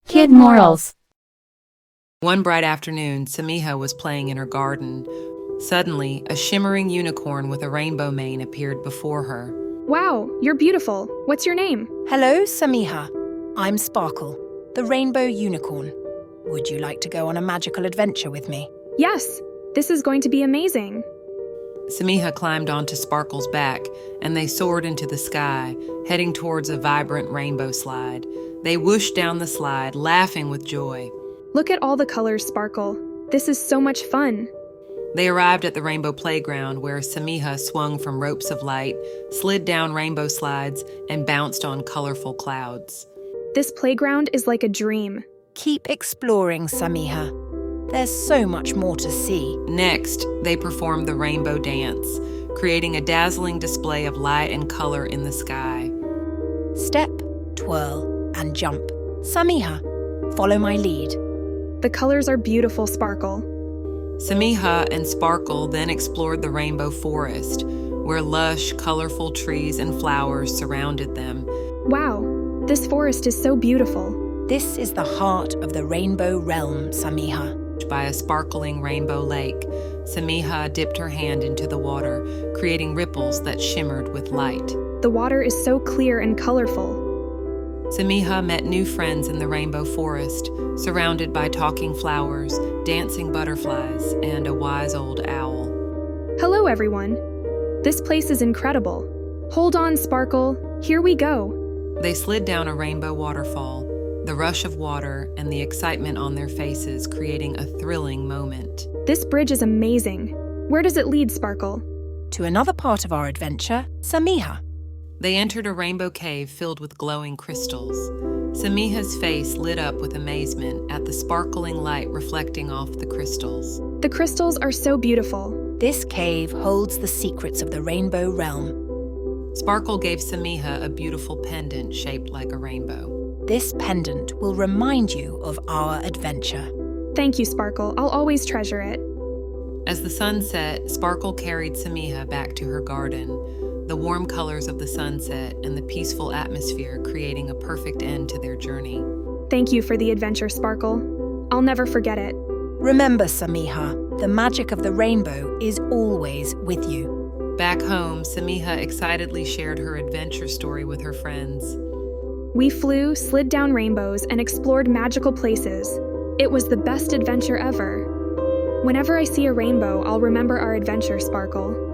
Kidmorals. One bright afternoon, Sameeha was playing in her garden. Suddenly, a shimmering unicorn with a rainbow mane appeared before her. Wow, you're beautiful. What's your name? Hello, Sameeha. I'm Sparkle, the rainbow unicorn. Would you like to go on a magical adventure with me? Yes, this is going to be amazing. Sameeha climbed onto Sparkle's back, and they soared into the sky, heading towards a vibrant rainbow slide. They whooshed down the slide, laughing with joy. Look at all the colors, Sparkle. This is so much fun. They arrived at the rainbow playground where Sameeha swung from ropes of light, slid down rainbow slides, and bounced on colorful clouds. This playground is like a dream. Keep exploring, Sameeha. There's so much more to see. Next, they performed the rainbow dance, creating a dazzling display of light and color in the sky. Step, twirl, and jump. Sameeha, follow my lead. The colors are beautiful, Sparkle. Sameeha and Sparkle then explored the rainbow forest, where lush, colorful trees and flowers surrounded them. Wow, this forest is so beautiful. This is the heart of the rainbow realm, Sameeha. By a sparkling rainbow lake, Sameeha dipped her hand into the water, creating ripples that shimmered with light. The water is so clear and colorful. Sameeha met new friends in the rainbow forest, surrounded by talking flowers, dancing butterflies, and a wise old owl. Hello, everyone. This place is incredible. Hold on, Sparkle. Here we go. They slid down a rainbow waterfall, the rush of water and the excitement on their faces creating a thrilling moment. This bridge is amazing. Where does it lead, Sparkle? To another part of our adventure, Sameeha. They entered a rainbow cave filled with glowing crystals. Sameeha's face lit up with amazement at the sparkling light reflecting off the crystals. The crystals are so beautiful. This cave holds the secrets of the rainbow realm. Sparkle gave Sameeha a beautiful pendant shaped like a rainbow. This pendant will remind you of our adventure. Thank you, Sparkle. I'll always treasure it. As the sun set, Sparkle carried Sameeha back to her garden, the warm colors of the sunset and the peaceful atmosphere creating a perfect end to their journey. Thank you for the adventure, Sparkle. I'll never forget it. Remember, Sameeha, the magic of the rainbow is always with you. Back home, Sameeha excitedly shared her adventure story with her friends. We flew, slid down rainbows, and explored magical places. It was the best adventure ever. Whenever I see a rainbow, I'll remember our adventure, Sparkle.